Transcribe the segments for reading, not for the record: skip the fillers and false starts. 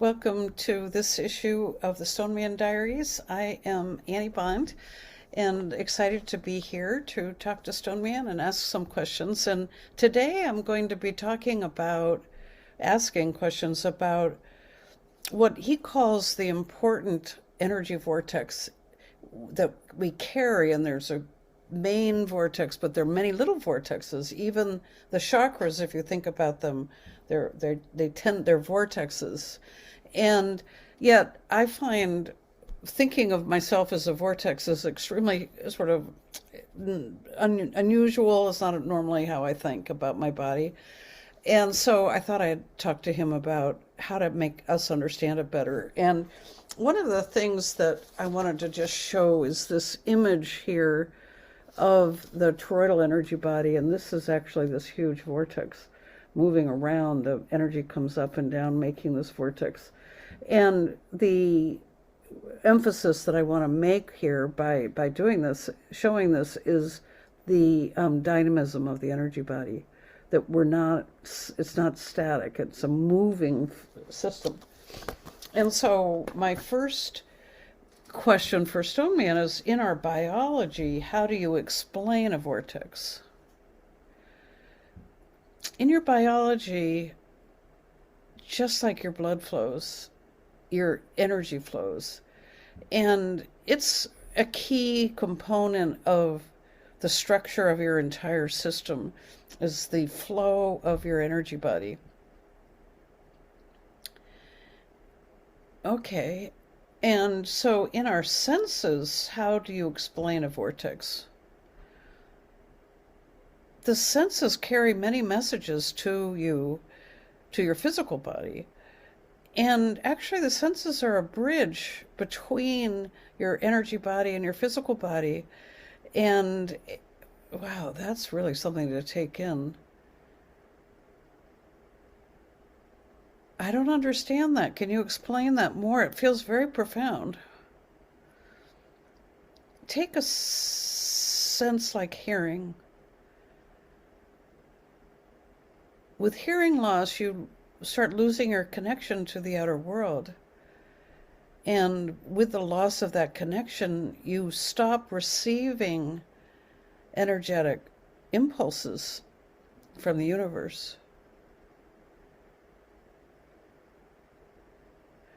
Welcome to this issue of the Stoneman Diaries. I am Annie Bond and excited to be here to talk to Stoneman and ask some questions. And today I'm going to be asking questions about what he calls the important energy vortex that we carry. And there's a main vortex, but there are many little vortexes. Even the chakras, if you think about them, they're vortexes. And yet I find thinking of myself as a vortex is extremely sort of unusual. It's not normally how I think about my body. And so I thought I'd talk to him about how to make us understand it better. And one of the things that I wanted to just show is this image here of the toroidal energy body. And this is actually this huge vortex moving around. The energy comes up and down, making this vortex. And the emphasis that I want to make here by doing this, showing this, is the dynamism of the energy body. That it's not static, it's a moving system. And so my first question for Stoneman is, in our biology, how do you explain a vortex? In your biology, just like your blood flows, your energy flows. And it's a key component of the structure of your entire system, is the flow of your energy body. Okay, and so in our senses, how do you explain a vortex? The senses carry many messages to you, to your physical body. And actually the senses are a bridge between your energy body and your physical body. And wow, that's really something to take in. I don't understand that. Can you explain that more? It feels very profound. Take a sense like hearing. With hearing loss, you start losing your connection to the outer world. And with the loss of that connection, you stop receiving energetic impulses from the universe.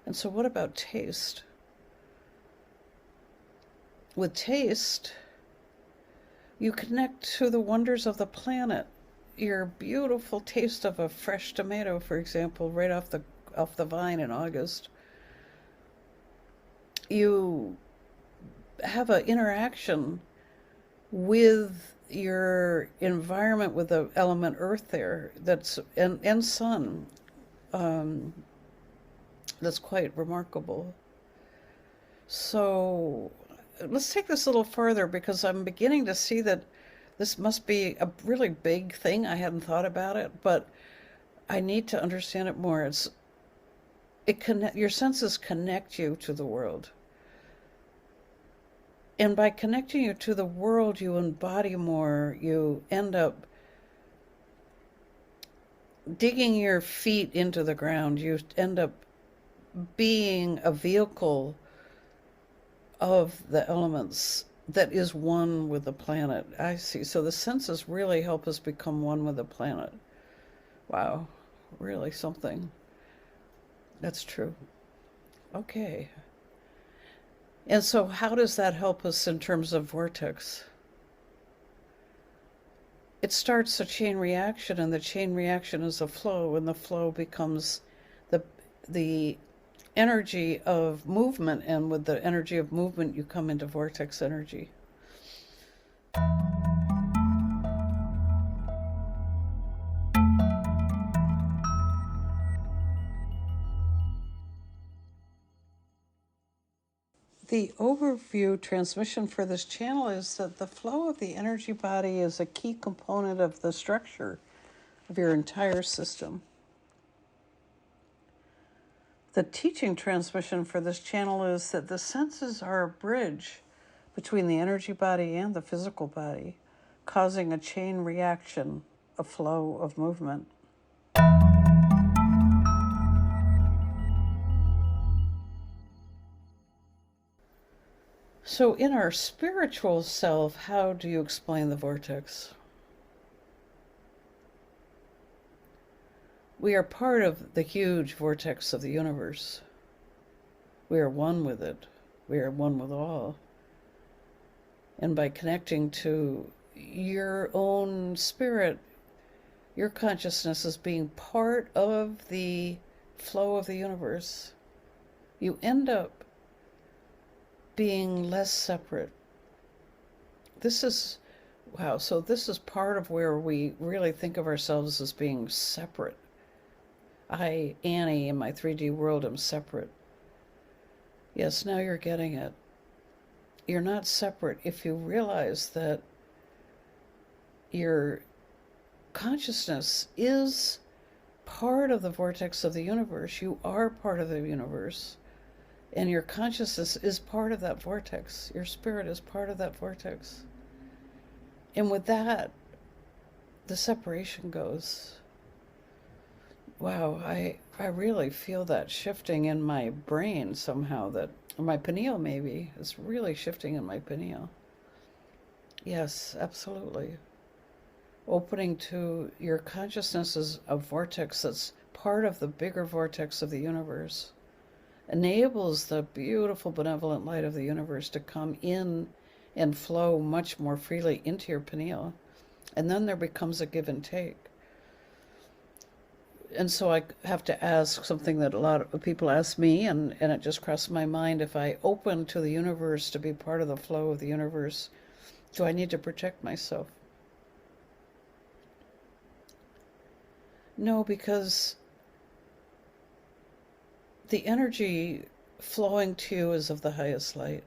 And so what about taste? With taste, you connect to the wonders of the planet. Your beautiful taste of a fresh tomato, for example, right off the vine in August. You have an interaction with your environment, with the element earth there, and sun. That's quite remarkable. So let's take this a little further, because I'm beginning to see that this must be a really big thing. I hadn't thought about it, but I need to understand it more. Your senses connect you to the world. And by connecting you to the world, you embody more. You end up digging your feet into the ground. You end up being a vehicle of the elements that is one with the planet. I see. So the senses really help us become one with the planet. Wow, really something. That's true. Okay. And so how does that help us in terms of vortex? It starts a chain reaction, and the chain reaction is a flow, and the flow becomes the energy of movement, and with the energy of movement you come into vortex energy. The overview transmission for this channel is that the flow of the energy body is a key component of the structure of your entire system. The teaching transmission for this channel is that the senses are a bridge between the energy body and the physical body, causing a chain reaction, a flow of movement. So, in our spiritual self, how do you explain the vortex? We are part of the huge vortex of the universe. We are one with it. We are one with all. And by connecting to your own spirit, your consciousness as being part of the flow of the universe, you end up being less separate. This is, wow, so this is part of where we really think of ourselves as being separate. I, Annie, in my 3D world, am separate. Yes, now you're getting it. You're not separate if you realize that your consciousness is part of the vortex of the universe. You are part of the universe. And your consciousness is part of that vortex. Your spirit is part of that vortex. And with that, the separation goes. Wow, I really feel that shifting in my brain somehow, that my pineal maybe is really shifting in my pineal. Yes, absolutely. Opening to your consciousness as a vortex that's part of the bigger vortex of the universe enables the beautiful benevolent light of the universe to come in and flow much more freely into your pineal. And then there becomes a give and take. And so I have to ask something that a lot of people ask me, and it just crossed my mind. If I open to the universe to be part of the flow of the universe, do I need to protect myself? No, because the energy flowing to you is of the highest light.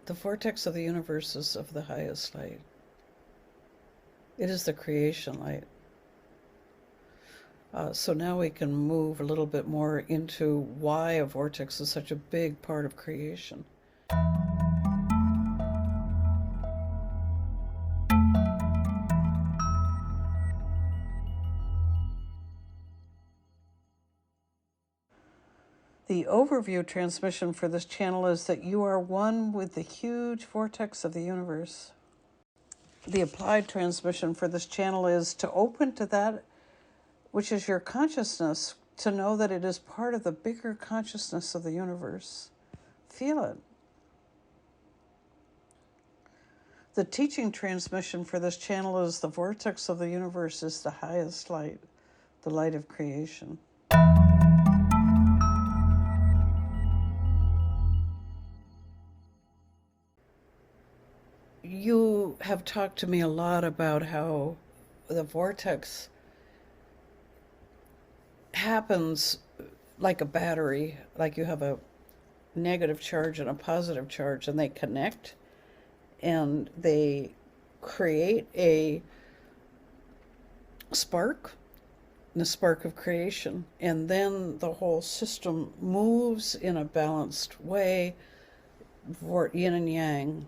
The vortex of the universe is of the highest light. It is the creation light. So now we can move a little bit more into why a vortex is such a big part of creation. The overview transmission for this channel is that you are one with the huge vortex of the universe. The applied transmission for this channel is to open to that which is your consciousness, to know that it is part of the bigger consciousness of the universe. Feel it. The teaching transmission for this channel is the vortex of the universe is the highest light, the light of creation. You have talked to me a lot about how the vortex happens like a battery, like you have a negative charge and a positive charge, and they connect and they create a spark, the spark of creation, and then the whole system moves in a balanced way, yin and yang,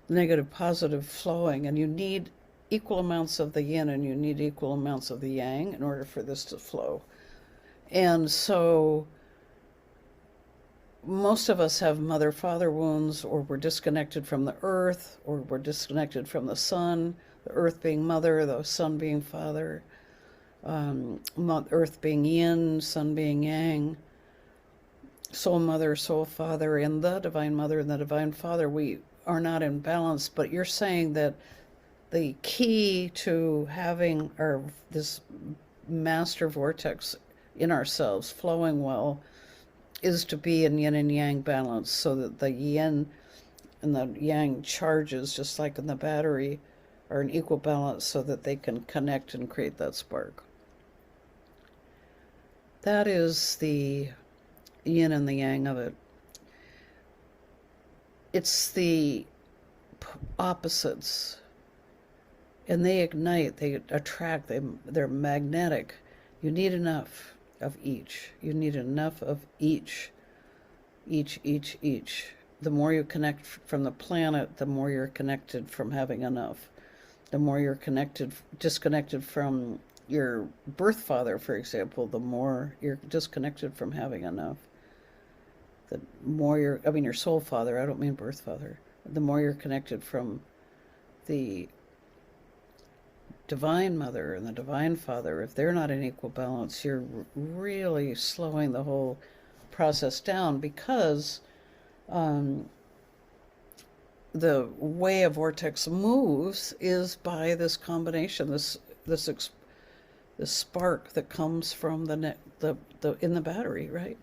negative positive flowing, and you need equal amounts of the yin and you need equal amounts of the yang in order for this to flow. And so most of us have mother-father wounds, or we're disconnected from the earth, or we're disconnected from the sun, the earth being mother, the sun being father, earth being yin, sun being yang, soul mother, soul father, and the divine mother and the divine father. We are not in balance, but you're saying that the key to having this master vortex in ourselves flowing well is to be in yin and yang balance, so that the yin and the yang charges, just like in the battery, are in equal balance so that they can connect and create that spark. That is the yin and the yang of it. It's the opposites. And they ignite, they attract, they're magnetic. You need enough of each. You need enough of each. Each. The more you connect from the planet, the more you're connected from having enough. The more you're disconnected from your birth father, for example, the more you're disconnected from having enough. The more your soul father, I don't mean birth father, the more you're connected from the divine mother and the divine father, if they're not in equal balance, you're really slowing the whole process down, because the way a vortex moves is by this combination, this spark that comes from the in the battery, right?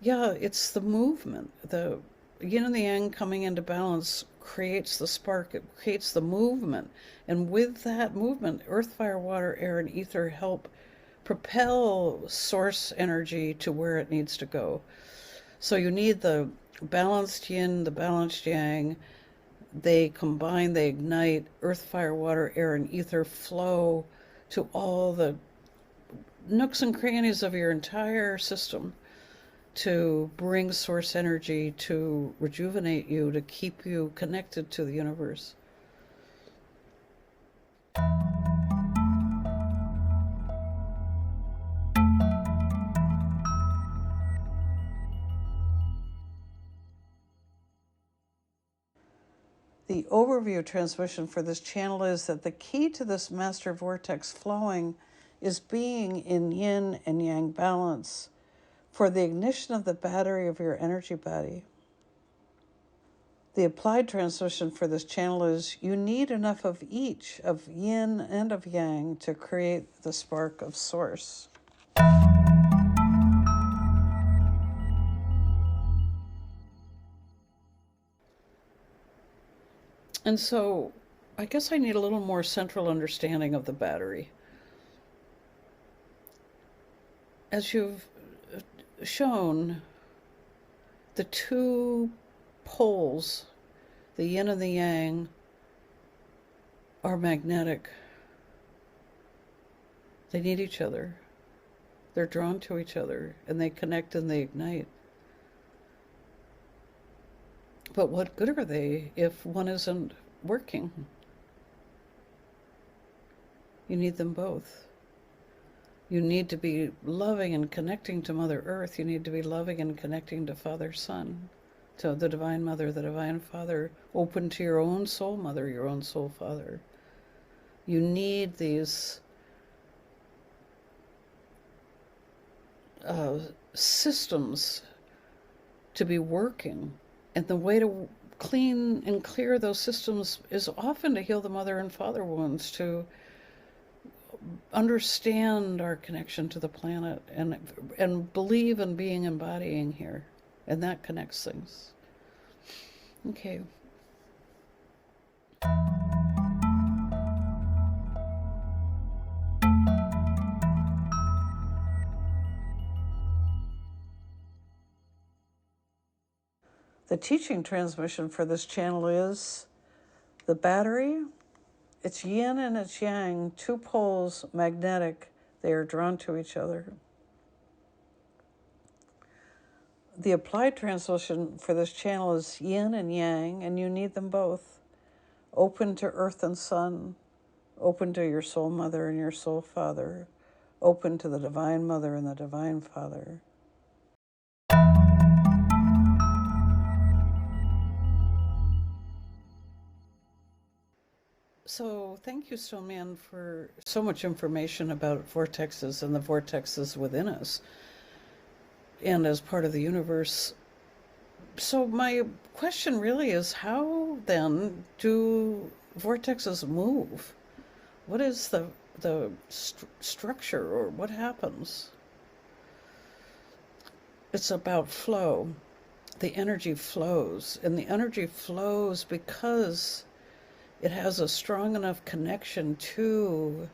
Yeah, it's the movement. The yin and the yang coming into balance creates the spark, it creates the movement. And with that movement, earth, fire, water, air, and ether help propel source energy to where it needs to go. So you need the balanced yin, the balanced yang. They combine, they ignite. Earth, fire, water, air, and ether flow to all the nooks and crannies of your entire system to bring source energy, to rejuvenate you, to keep you connected to the universe. The overview transmission for this channel is that the key to this master vortex flowing is being in yin and yang balance for the ignition of the battery of your energy body. The applied transmission for this channel is you need enough of each, of yin and of yang, to create the spark of source. And so I guess I need a little more central understanding of the battery. As you've shown, the two poles, the yin and the yang, are magnetic. They need each other. They're drawn to each other, and they connect and they ignite. But what good are they if one isn't working? You need them both. You need to be loving and connecting to Mother Earth. You need to be loving and connecting to Father Son, to the Divine Mother, the Divine Father, open to your own soul mother, your own soul father. You need these systems to be working. And the way to clean and clear those systems is often to heal the mother and father wounds, to understand our connection to the planet and believe in being embodying here. And that connects things. Okay. The teaching transmission for this channel is the battery. It's yin and it's yang, two poles, magnetic. They are drawn to each other. The applied translation for this channel is yin and yang, and you need them both. Open to earth and sun, open to your soul mother and your soul father, open to the divine mother and the divine father. So thank you, Stoneman, for so much information about vortexes and the vortexes within us and as part of the universe. So my question really is, how then do vortexes move? What is the structure, or what happens? It's about flow. The energy flows, and the energy flows because it has a strong enough connection to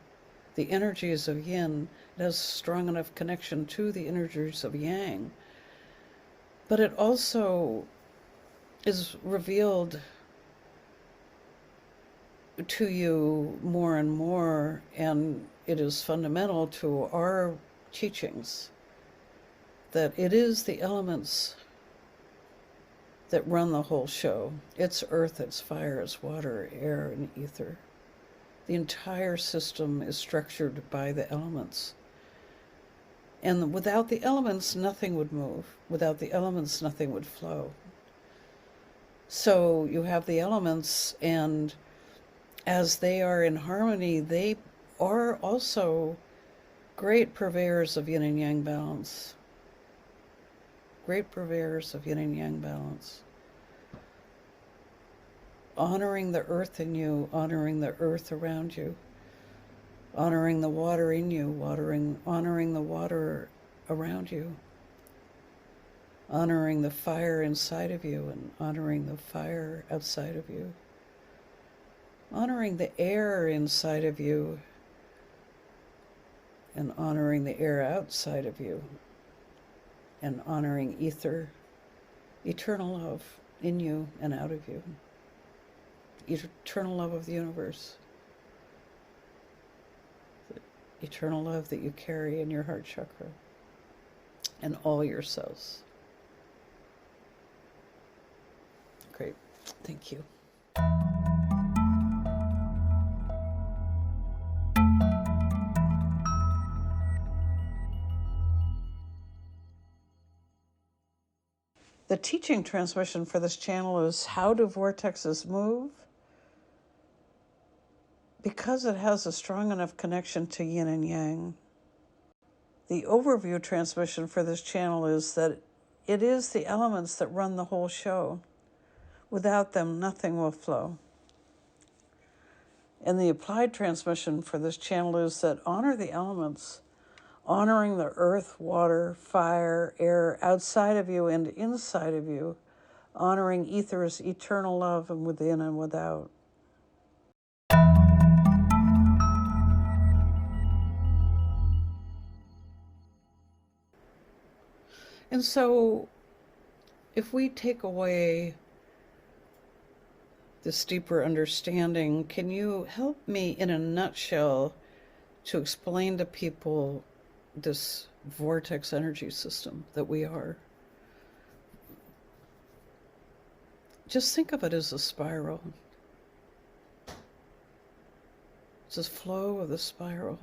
the energies of yin. It has a strong enough connection to the energies of yang. But it also is revealed to you more and more, and it is fundamental to our teachings that it is the elements that run the whole show. It's earth, it's fire, it's water, air, and ether. The entire system is structured by the elements. And without the elements, nothing would move. Without the elements, nothing would flow. So you have the elements, and as they are in harmony, they are also great purveyors of yin and yang balance. Great purveyors of yin and yang balance. Honoring the earth in you, honoring the earth around you, honoring the water in you, honoring the water around you, honoring the fire inside of you and honoring the fire outside of you, honoring the air inside of you and honoring the air outside of you, and honoring ether, eternal love in you and out of you, eternal love of the universe, the eternal love that you carry in your heart chakra and all your cells. Great. Thank you. The teaching transmission for this channel is How Do Vortexes Move? Because it has a strong enough connection to yin and yang. The overview transmission for this channel is that it is the elements that run the whole show. Without them, nothing will flow. And the applied transmission for this channel is that honor the elements, honoring the earth, water, fire, air outside of you and inside of you, honoring ether's eternal love and within and without. And so, if we take away this deeper understanding, can you help me in a nutshell to explain to people this vortex energy system that we are? Just think of it as a spiral. It's this flow of the spiral.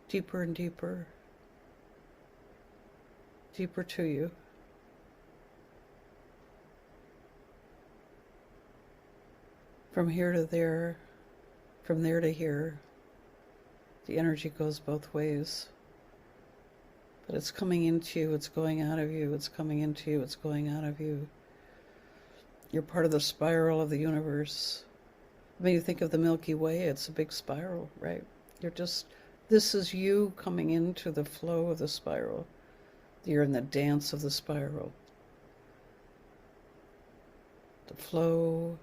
Deeper and deeper. Deeper to you. From here to there, from there to here, the energy goes both ways. But it's coming into you, it's going out of you, it's coming into you, it's going out of you. You're part of the spiral of the universe. I mean, you think of the Milky Way, it's a big spiral, right? This is you coming into the flow of the spiral. You're in the dance of the spiral. The flow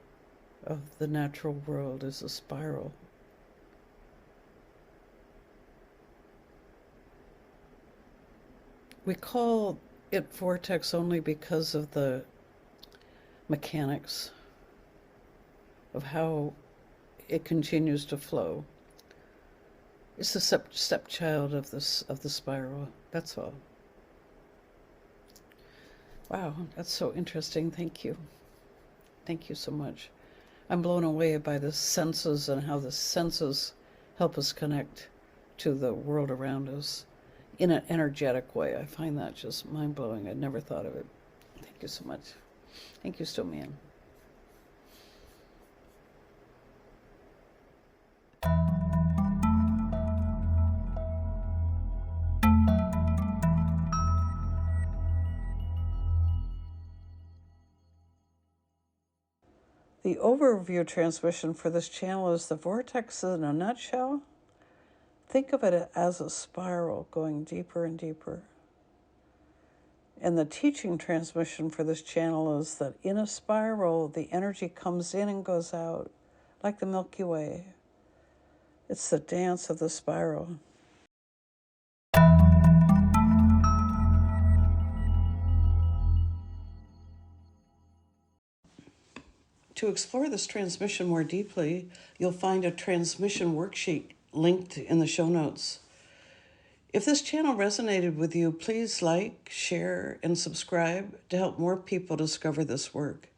of the natural world is a spiral. We call it vortex only because of the mechanics of how it continues to flow. It's the stepchild of the spiral. That's all. Wow, that's so interesting. Thank you. Thank you so much. I'm blown away by the senses and how the senses help us connect to the world around us in an energetic way. I find that just mind-blowing. I'd never thought of it. Thank you so much. Thank you, Stoneman. The overview transmission for this channel is the vortex in a nutshell. Think of it as a spiral going deeper and deeper. And the teaching transmission for this channel is that in a spiral, the energy comes in and goes out, like the Milky Way. It's the dance of the spiral. To explore this transmission more deeply, you'll find a transmission worksheet linked in the show notes. If this channel resonated with you, please like, share, and subscribe to help more people discover this work.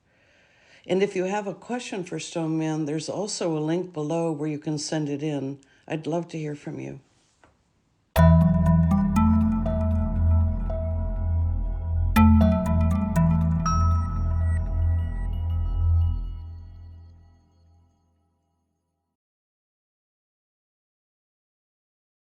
And if you have a question for Stoneman, there's also a link below where you can send it in. I'd love to hear from you.